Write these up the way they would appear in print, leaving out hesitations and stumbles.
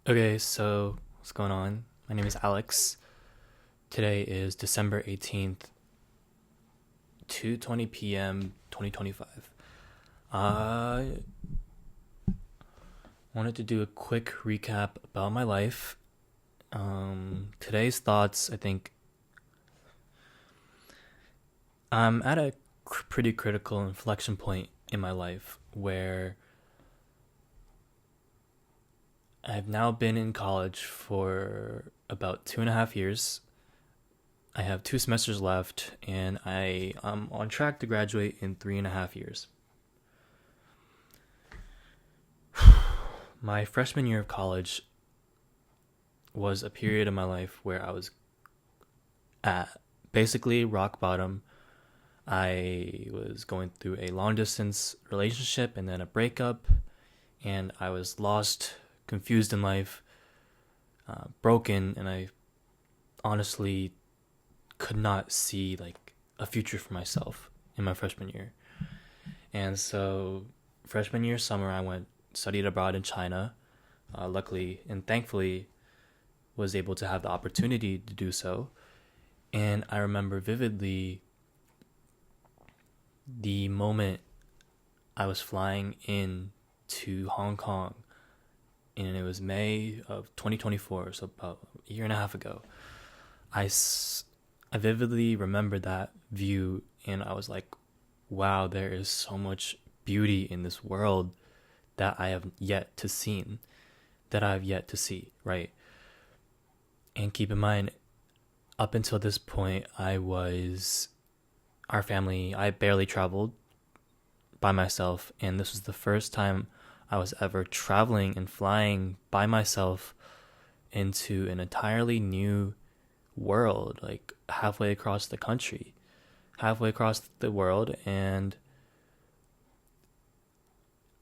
Okay, so what's going on? My name is Alex. Today is December 18th, 2:20 p.m. 2025. I wanted to do a quick recap about my life. Today's thoughts, I think I'm at a pretty critical inflection point in my life where I've now been in college for about 2.5 years. I have 2 semesters left, and I am on track to graduate in 3.5 years. My freshman year of college was a period of my life where I was at basically rock bottom. I was going through a long distance relationship and then a breakup, and I was lost, confused in life, broken, and I honestly could not see like a future for myself in my freshman year. And so, freshman year summer, I went studied abroad in China. Luckily and thankfully, was able to have the opportunity to do so. And I remember vividly the moment I was flying in to Hong Kong, and it was May of 2024, so about a year and a half ago. I, I vividly remember that view, and I was like, wow, there is so much beauty in this world that I have yet to see, right? And keep in mind, up until this point, our family, I barely traveled by myself, and this was the first time I was ever traveling and flying by myself into an entirely new world, like halfway across the country, halfway across the world, and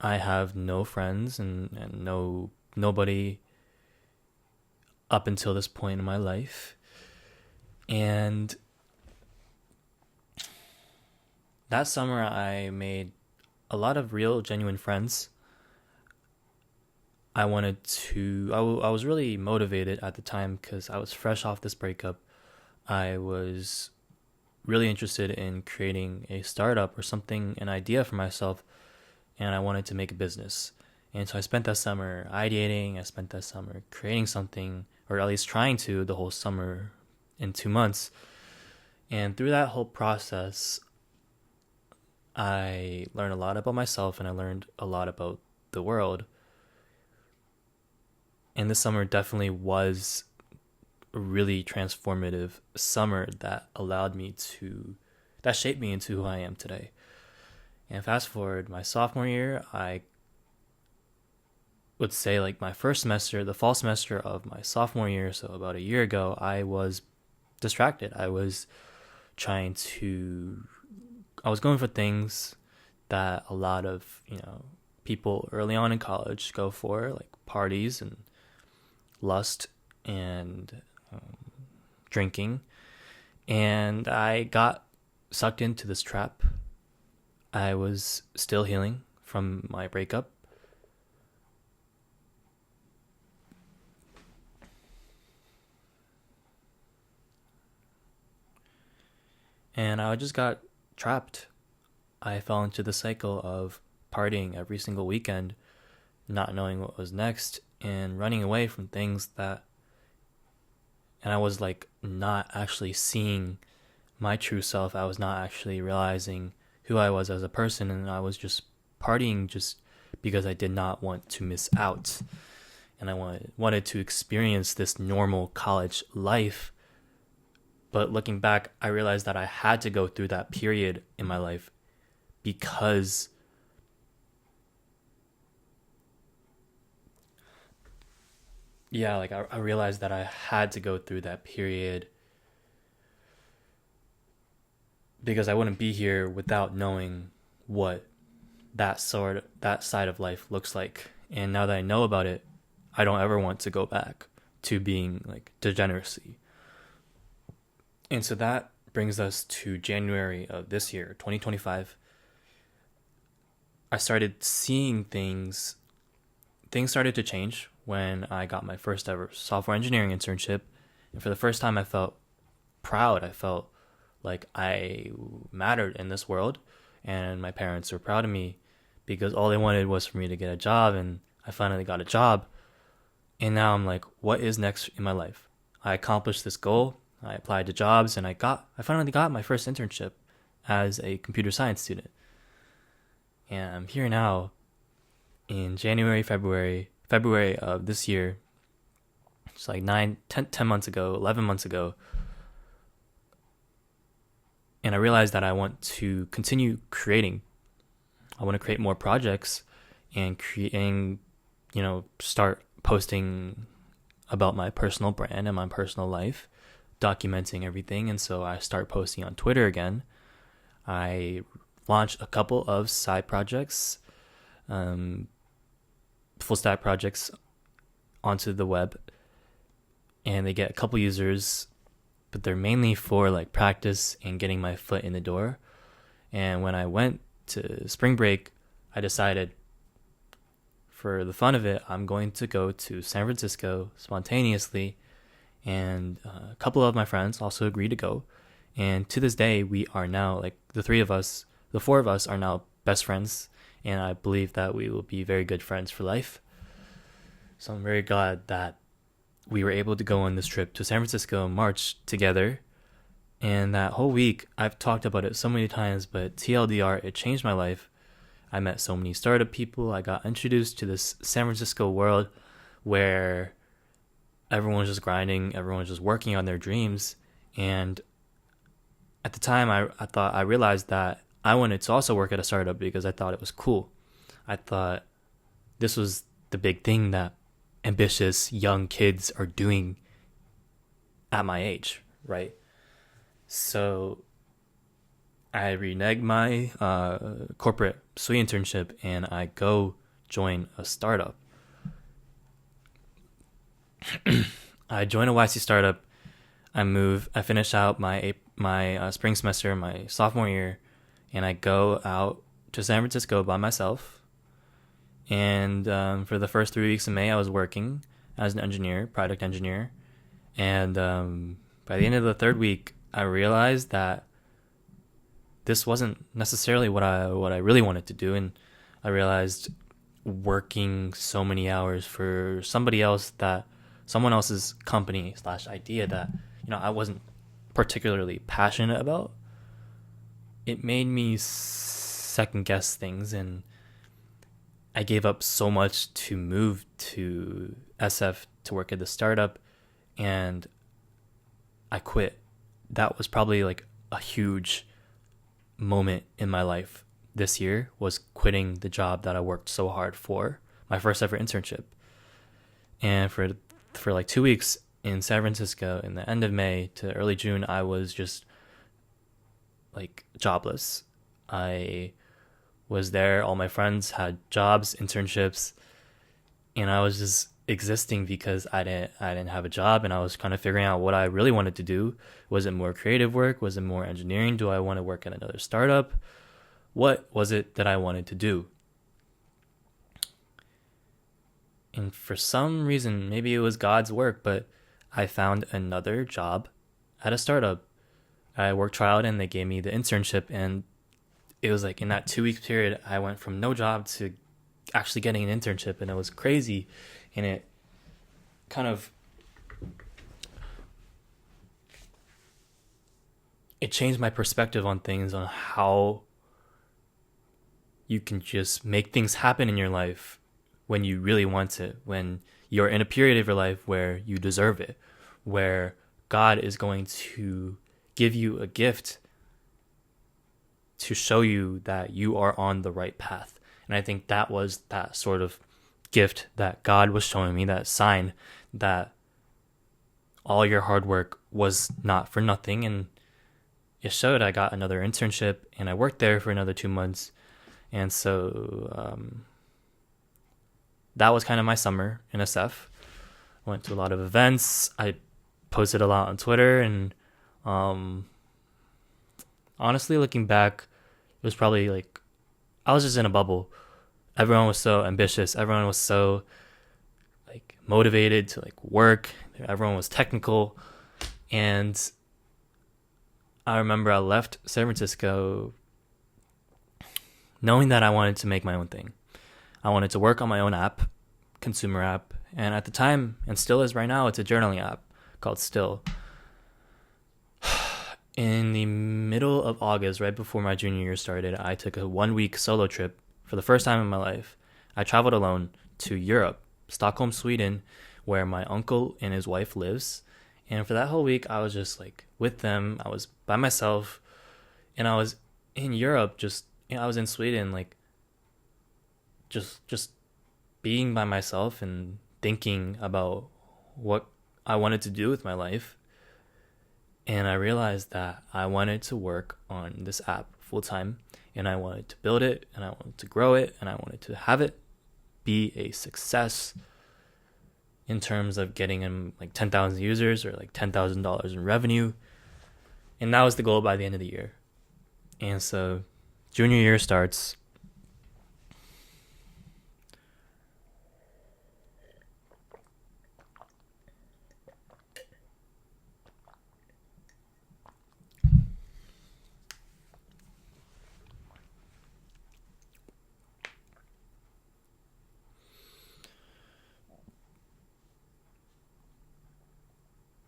I have no friends and nobody up until this point in my life. And that summer, I made a lot of real, genuine friends. I was really motivated at the time because I was fresh off this breakup. I was really interested in creating a startup or something, an idea for myself, and I wanted to make a business. And so I spent that summer ideating, I spent that summer creating something, or at least trying to, the whole summer in 2 months. And through that whole process, I learned a lot about myself and I learned a lot about the world. And this summer definitely was a really transformative summer that shaped me into who I am today. And fast forward my sophomore year, I would say like my first semester, the fall semester of my sophomore year, so about a year ago, I was distracted. Trying to, I was going for things that a lot of, people early on in college go for, like parties and lust and drinking. And I got sucked into this trap. I was still healing from my breakup. And I just got trapped. I fell into the cycle of partying every single weekend, not knowing what was next, and running away from things that. And I was like not actually seeing my true self. I was not actually realizing who I was as a person, and I was just partying just because I did not want to miss out. And I wanted to experience this normal college life. But looking back, I realized that I had to go through that period in my life because I realized that I had to go through that period because I wouldn't be here without knowing what that side of life looks like. And now that I know about it, I don't ever want to go back to being like degeneracy. And so that brings us to January of this year, 2025. I started seeing things started to change when I got my first ever software engineering internship. And for the first time, I felt proud. I felt like I mattered in this world, and my parents were proud of me because all they wanted was for me to get a job, and I finally got a job. And now I'm like, what is next in my life? I accomplished this goal. I applied to jobs, and I finally got my first internship as a computer science student. And I'm here now in February of this year. It's like 10 months ago, 11 months ago. And I realized that I want to continue creating. I want to create more projects and start posting about my personal brand and my personal life, documenting everything. And so I start posting on Twitter again. I launched a couple of side projects, full stack projects onto the web, and they get a couple users, but they're mainly for like practice and getting my foot in the door. And when I went to spring break, I decided, for the fun of it, I'm going to go to San Francisco spontaneously, and a couple of my friends also agreed to go. And to this day, we are now, like, the four of us are now best friends, and I believe that we will be very good friends for life. So I'm very glad that we were able to go on this trip to San Francisco in March together. And that whole week, I've talked about it so many times, but TLDR, it changed my life. I met so many startup people. I got introduced to this San Francisco world where everyone's just grinding, everyone's just working on their dreams. And at the time, I realized that I wanted to also work at a startup because I thought it was cool. I thought this was the big thing that ambitious young kids are doing at my age, right? So I reneged my corporate SWE internship, and I go join a startup. I join a YC startup. I finish out my spring semester, my sophomore year, and I go out to San Francisco by myself. And for the first 3 weeks of May, I was working as an engineer, product engineer. And by the end of the third week, I realized that this wasn't necessarily what I really wanted to do. And I realized working so many hours for someone else's company / idea that, I wasn't particularly passionate about, it made me second guess things, and I gave up so much to move to SF to work at the startup, and I quit. That was probably like a huge moment in my life this year, was quitting the job that I worked so hard for, my first ever internship. And for like 2 weeks in San Francisco, in the end of May to early June, I was just like jobless. I was there. All my friends had jobs, internships, and I was just existing because I didn't have a job, and I was kind of figuring out what I really wanted to do. Was it more creative work? Was it more engineering? Do I want to work at another startup? What was it that I wanted to do? And for some reason, maybe it was God's work, but I found another job at a startup. I worked trialed, and they gave me the internship, and it was like in that 2 week period, I went from no job to actually getting an internship, and it was crazy. And it kind of, it changed my perspective on things, on how you can just make things happen in your life when you really want it, when you're in a period of your life where you deserve it, where God is going to give you a gift to show you that you are on the right path. And I think that was that sort of gift that God was showing me, that sign that all your hard work was not for nothing. And it showed. I got another internship, and I worked there for another 2 months. And so that was kind of my summer in SF. I went to a lot of events. I posted a lot on Twitter, and honestly, looking back, it was probably like I was just in a bubble. Everyone was so ambitious. Everyone was so like motivated to like work. Everyone was technical. And I remember I left San Francisco knowing that I wanted to make my own thing. I wanted to work on my own app, consumer app. And at the time, and still is right now, it's a journaling app called Still. In the middle of August, right before my junior year started, I took a 1 week solo trip for the first time in my life. I traveled alone to Europe, Stockholm, Sweden, where my uncle and his wife lives. And for that whole week, I was just like with them. I was by myself, and I was in Europe. I was in Sweden, like just being by myself and thinking about what I wanted to do with my life. And I realized that I wanted to work on this app full time, and I wanted to build it, and I wanted to grow it, and I wanted to have it be a success in terms of getting in like 10,000 users or like $10,000 in revenue. And that was the goal by the end of the year. And so junior year starts.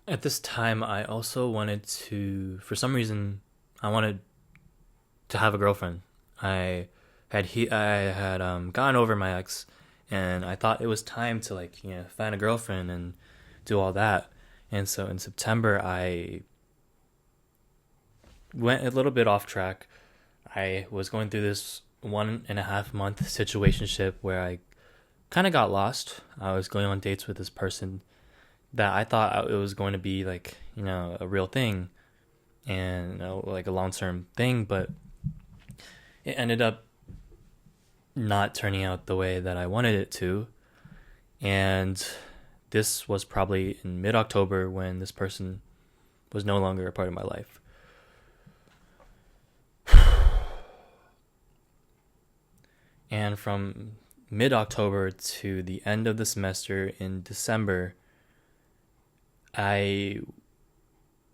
At this time, I also wanted to, for some reason, I wanted to have a girlfriend. I had gotten over my ex, and I thought it was time to like find a girlfriend and do all that. And so in September, I went a little bit off track. I was going through this 1.5 month situationship where I kind of got lost. I was going on dates with this person that I thought it was going to be like a real thing and like a long term thing, but it ended up not turning out the way that I wanted it to. And this was probably in mid October when this person was no longer a part of my life. And from mid October to the end of the semester in December, I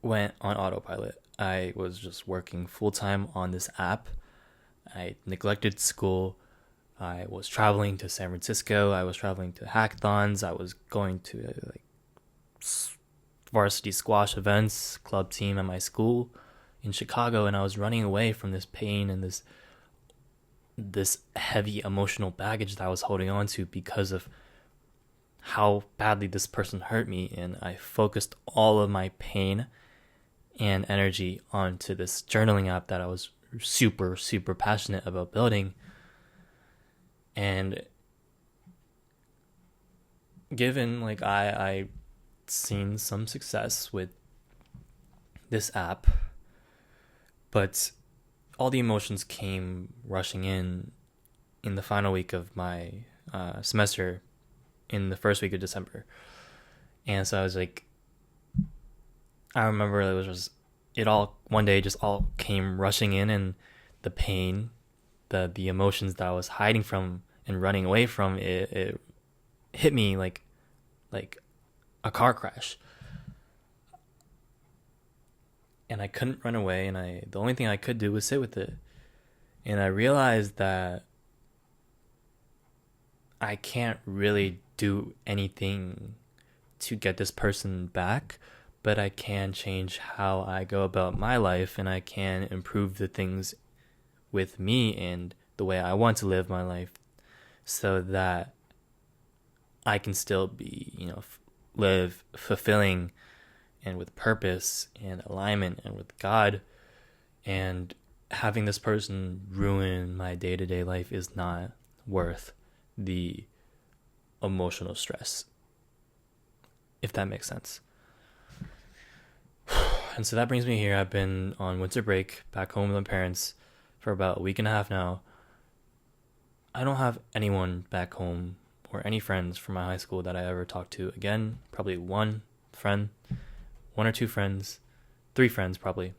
went on autopilot. I was just working full time on this app. I neglected school. I was traveling to San Francisco. I was traveling to hackathons. I was going to varsity squash events, club team at my school in Chicago, and I was running away from this pain and this heavy emotional baggage that I was holding on to because of how badly this person hurt me. And I focused all of my pain and energy onto this journaling app that I was super, super passionate about building. And given like I seen some success with this app, but all the emotions came rushing in the final week of my semester in the first week of December. And so I was like, I remember it all one day just all came rushing in, and the pain, the emotions that I was hiding from and running away from, it hit me like a car crash. And I couldn't run away, and the only thing I could do was sit with it. And I realized that I can't really do anything to get this person back, but I can change how I go about my life, and I can improve the things with me and the way I want to live my life so that I can still be, live fulfilling and with purpose and alignment and with God. And having this person ruin my day-to-day life is not worth the emotional stress, if that makes sense. And so that brings me here. I've been on winter break back home with my parents for about a week and a half now. I don't have anyone back home or any friends from my high school that I ever talked to again. Probably one or two friends, 3 friends probably.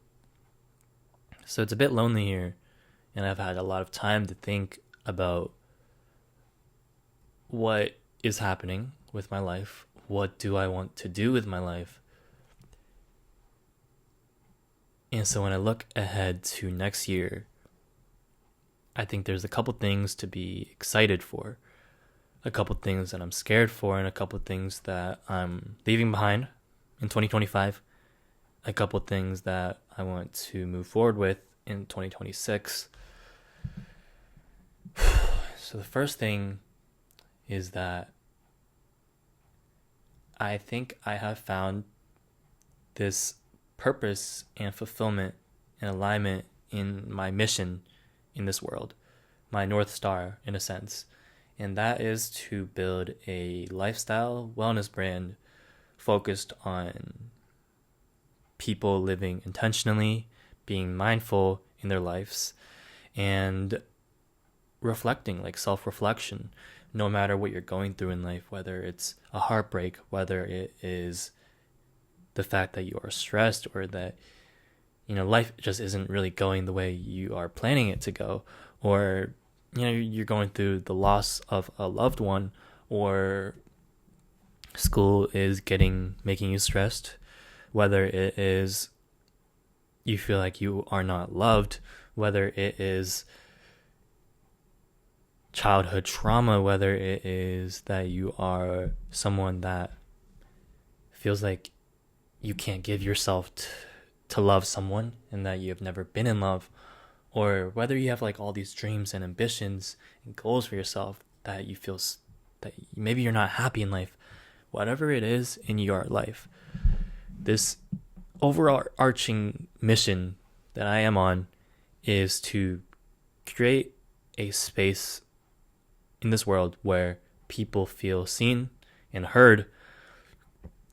So it's a bit lonely here, and I've had a lot of time to think about what is happening, with my life? What do I want to do with my life? And so when I look ahead to next year, I think there's a couple things to be excited for, a couple things that I'm scared for, and a couple things that I'm leaving behind in 2025, a couple things that I want to move forward with in 2026. So the first thing is that I think I have found this purpose and fulfillment and alignment in my mission in this world, my North Star in a sense. And that is to build a lifestyle wellness brand focused on people living intentionally, being mindful in their lives, and reflecting, like self-reflection, no matter what you're going through in life, whether it's a heartbreak, whether it is the fact that you are stressed, or that life just isn't really going the way you are planning it to go, or you're going through the loss of a loved one, or school is making you stressed, whether it is you feel like you are not loved, whether it is childhood trauma, whether it is that you are someone that feels like you can't give yourself to love someone and that you have never been in love, or whether you have like all these dreams and ambitions and goals for yourself that you feel that maybe you're not happy in life. Whatever it is in your life, this overarching mission that I am on is to create a space in this world where people feel seen and heard,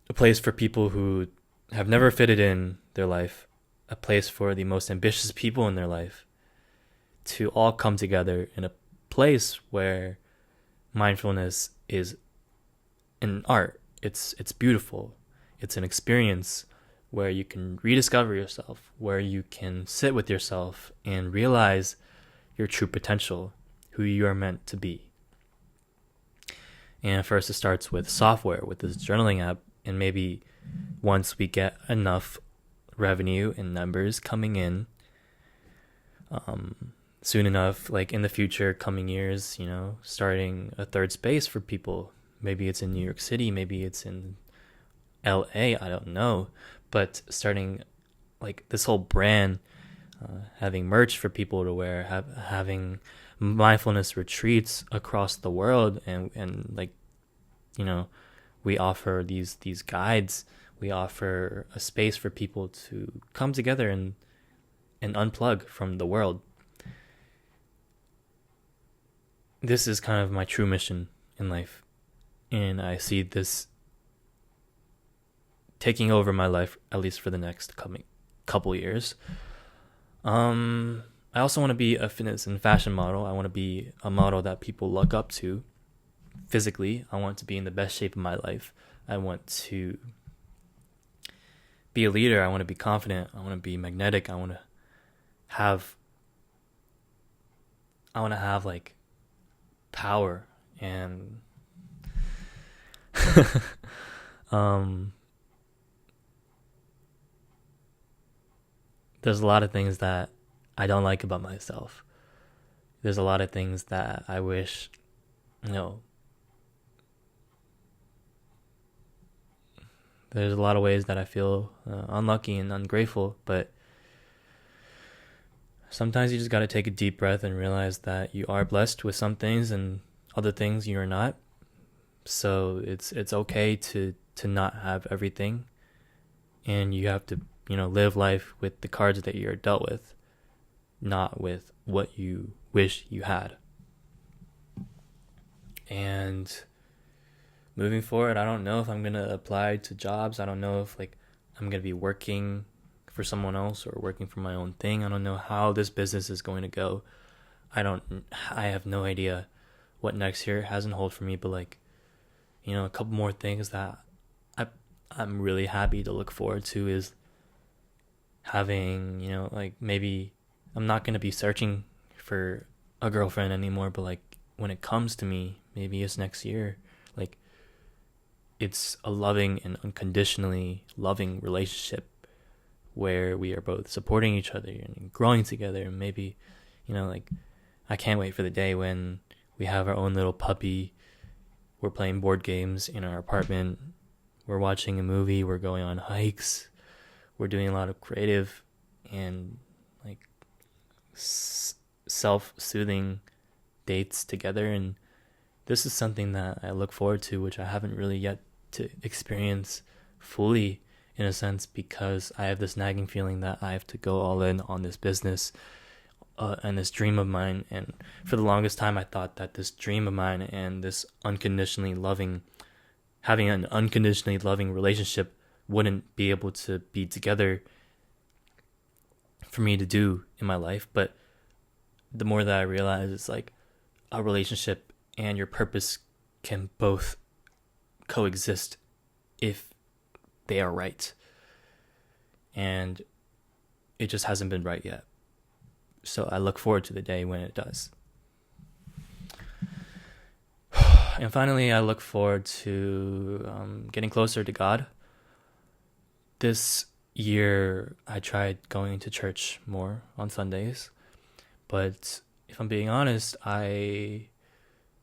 a place for people who have never fitted in their life, a place for the most ambitious people in their life to all come together in a place where mindfulness is an art. It's beautiful. It's an experience where you can rediscover yourself, where you can sit with yourself and realize your true potential, who you are meant to be. And first it starts with software, with this journaling app, and maybe once we get enough revenue and numbers coming in, soon enough, like in the future, coming years, starting a third space for people. Maybe it's in New York City, maybe it's in LA, I don't know. But starting like this whole brand, having merch for people to wear, having mindfulness retreats across the world, and like, we offer these guides. We offer a space for people to come together and unplug from the world. This is kind of my true mission in life, and I see this taking over my life, at least for the next coming couple years. I also want to be a fitness and fashion model. I want to be a model that people look up to physically. I want to be in the best shape of my life. I want to be a leader. I want to be confident. I want to be magnetic. I want to have like power and there's a lot of things that I don't like about myself. There's a lot of things that I wish, there's a lot of ways that I feel unlucky and ungrateful, but sometimes you just got to take a deep breath and realize that you are blessed with some things and other things you're not. So it's okay to not have everything, and you have to live life with the cards that you're dealt with, not with what you wish you had. And moving forward, I don't know if I'm going to apply to jobs. I don't know if I'm going to be working for someone else or working for my own thing. I don't know how this business is going to go. I have no idea what next year has in hold for me, but a couple more things that I'm really happy to look forward to is having, maybe I'm not going to be searching for a girlfriend anymore, but when it comes to me, maybe it's next year, it's a loving and unconditionally loving relationship where we are both supporting each other and growing together. And maybe, like, I can't wait for the day when we have our own little puppy. We're playing board games in our apartment. We're watching a movie. We're going on hikes. We're doing a lot of creative and like self-soothing dates together. And this is something that I look forward to, which I haven't really yet to experience fully, in a sense, because I have this nagging feeling that I have to go all in on this business and this dream of mine. And for the longest time, I thought that this dream of mine and this having an unconditionally loving relationship wouldn't be able to be together for me to do in my life. But the more that I realize, it's like a relationship and your purpose can both coexist if they are right. And it just hasn't been right yet. So I look forward to the day when it does. And finally, I look forward to getting closer to God. This year, I tried going to church more on Sundays. But if I'm being honest, I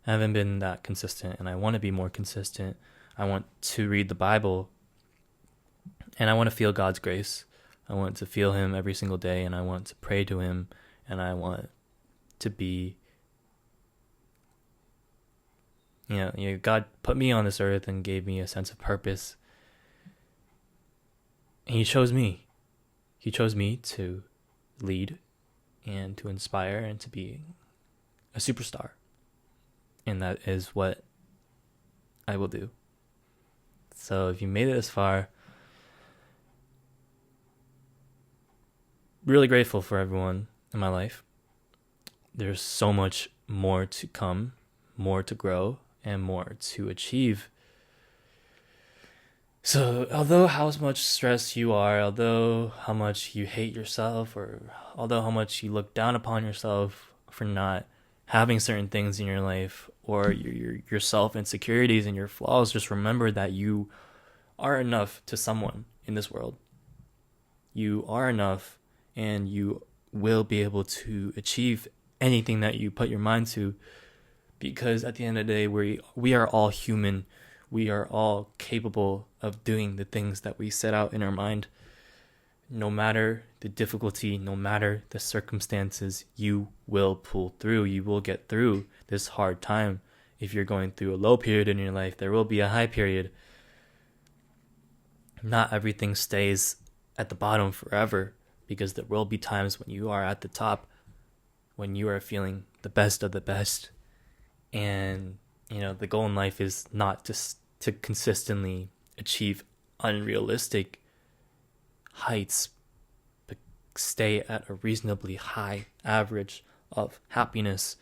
haven't been that consistent, and I want to be more consistent. I want to read the Bible, and I want to feel God's grace. I want to feel Him every single day, and I want to pray to Him, and I want to be, God put me on this earth and gave me a sense of purpose. And He chose me. He chose me to lead and to inspire and to be a superstar. And that is what I will do. So if you made it this far, really grateful for everyone in my life. There's so much more to come, more to grow, and more to achieve. So although how much stress you are, although how much you hate yourself, or although how much you look down upon yourself for not having certain things in your life, or your self-insecurities and your flaws, just remember that you are enough to someone in this world. You are enough, and you will be able to achieve anything that you put your mind to, because at the end of the day, we are all human. We are all capable of doing the things that we set out in our mind. No matter the difficulty, no matter the circumstances, you will pull through. You will get through this hard time. If you're going through a low period in your life, there will be a high period. Not everything stays at the bottom forever, because there will be times when you are at the top, when you are feeling the best of the best. And, the goal in life is not just to consistently achieve unrealistic heights, but stay at a reasonably high average of happiness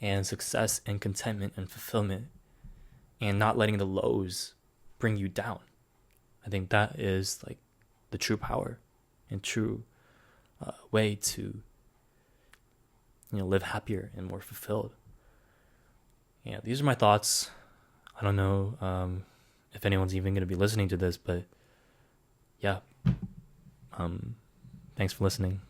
and success and contentment and fulfillment, and not letting the lows bring you down. I think that is like the true power and true way to live happier and more fulfilled. These are my thoughts. I don't know if anyone's even going to be listening to this, but yeah. Thanks for listening.